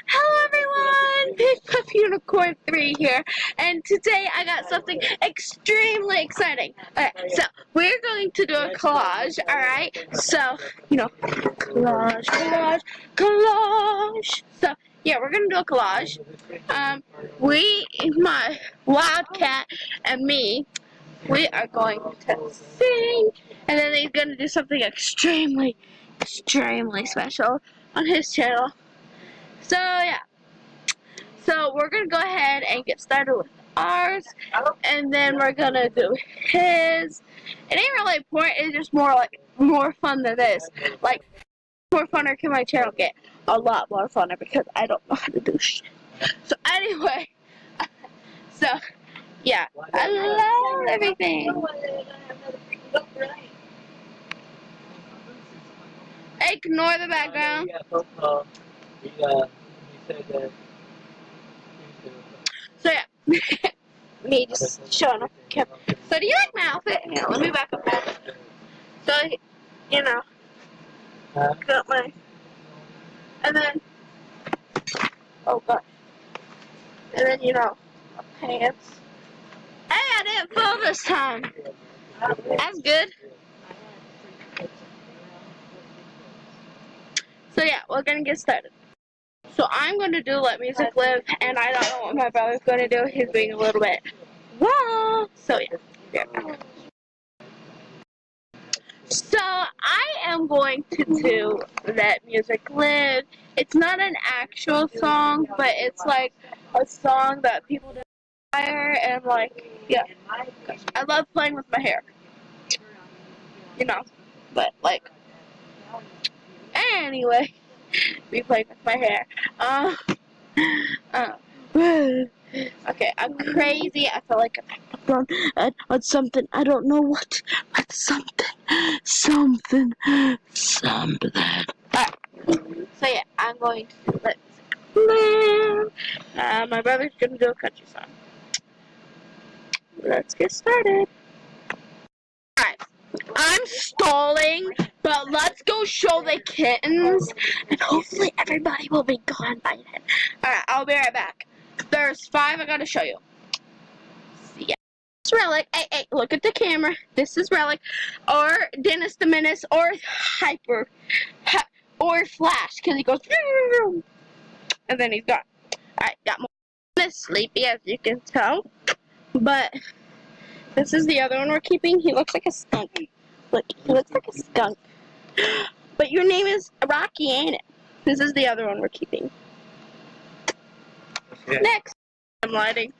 Hello everyone, Big Puff Unicorn 3 here, and today I got something extremely exciting. Alright, so we're going to do a collage, alright? So, collage. So, yeah, we're going to do a collage. My Wildcat and me, we are going to sing, and then he's going to do something extremely special on his channel. So yeah, so we're gonna go ahead and get started with ours, and then we're gonna do his. It ain't really important. It's just more fun than this. Like, more funner can my channel get? A lot more funner because I don't know how to do shit. So anyway, so yeah, I love everything. Ignore the background. So yeah, me just showing off the camera. So do you like my outfit? Here, let me back up. So, got my, and then, oh gosh, and then my pants. Hey, I didn't fall this time. That's good. So yeah, we're gonna get started. So I'm gonna do Let Music Live, and I don't know what my brother's gonna do. He's being a little bit, wow. So yeah. So I am going to do Let Music Live. It's not an actual song, but it's like a song that people desire, and yeah. I love playing with my hair. But anyway, be playing with my hair. Okay, I'm crazy. I feel like I'm on something. I don't know what, but something. Alright, so yeah, I'm going to do Let Music Live. My brother's gonna do a country song. Let's get started. Alright, I'm stalling, but let's go show the kittens, and hopefully everybody will be gone by then. Alright, I'll be right back. There's 5 I gotta show you. See ya. This is Relic. Hey, look at the camera. This is Relic, or Dennis the Menace, or Hyper, or Flash, because he goes, and then he's gone. Alright, got more. This sleepy, as you can tell, but this is the other one we're keeping. He looks like a skunk. Look, he looks like a skunk. But your name is Rocky, ain't it? This is the other one we're keeping. Yeah. Next, I'm lighting.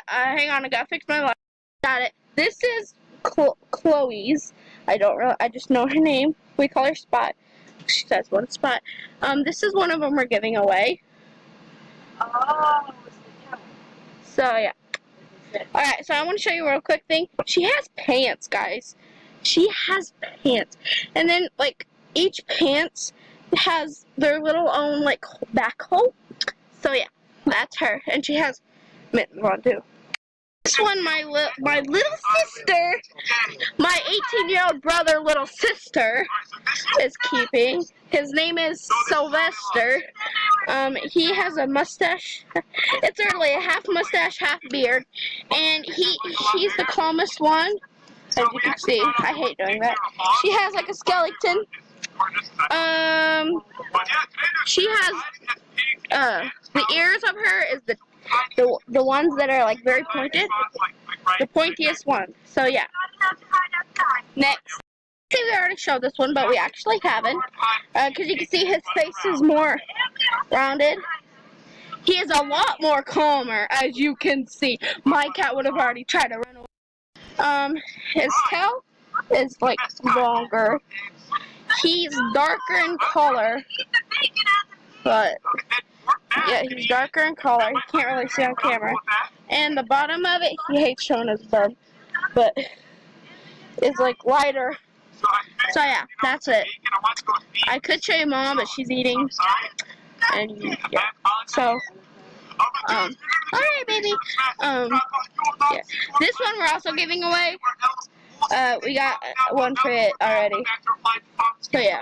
Hang on, I gotta fix my light. Got it. This is Chloe's. I just know her name. We call her Spot. She says one Spot. This is one of them we're giving away. Oh, so yeah. Alright, so I want to show you a real quick thing. She has pants, guys. She has pants. And then, each pants has their little own, back hole. So, yeah, that's her. And she has mittens on, too. This one, my little sister, my 18-year-old brother, little sister, is keeping. His name is Sylvester. He has a mustache. It's really a half mustache, half beard, and he's the calmest one. As you can see, I hate doing that. She has a skeleton. She has the ears of her is the ones that are very pointed, the pointiest one. So yeah. Next. I think we already showed this one, but we actually haven't, because you can see his face is more rounded. He is a lot more calmer, as you can see. My cat would have already tried to run away. His tail is longer. He's darker in color, but yeah, he's darker in color. You can't really see on camera. And the bottom of it, he hates showing his bum, but is lighter. So yeah, that's it. I could show you Mom, but she's eating. And yeah. So alright, baby. Yeah. This one we're also giving away. We got one for it already. So yeah.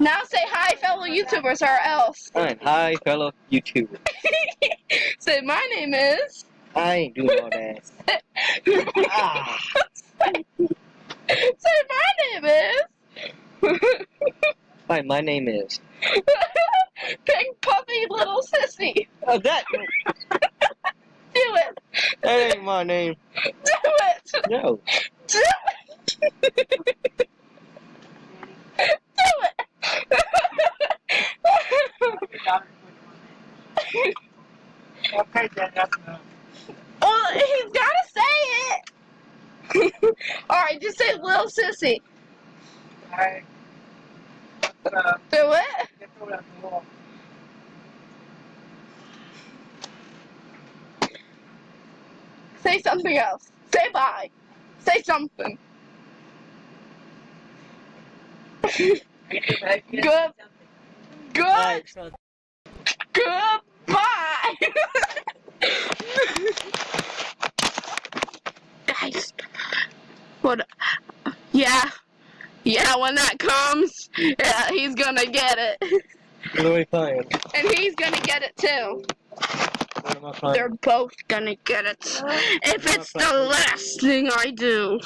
Now say hi, fellow YouTubers, or else. Fine. Hi, fellow YouTuber. Say my name is. I ain't doing all that. Ah. Say my name is. Hi, my name is. Pink puppy little sissy. That. Do it. That ain't my name. Do it. No. Do it. Do it. Okay, then that's enough. Oh, he's gotta say it. Alright, just say little sissy. Alright. Do it. Get through that wall. Say something else. Say bye. Say something. Good. Good. Goodbye. Guys. What? Yeah. Yeah, when that comes, yeah, he's gonna get it. What am I playing? And he's gonna get it too. What am I playing? They're both gonna get it. If it's the last thing I do.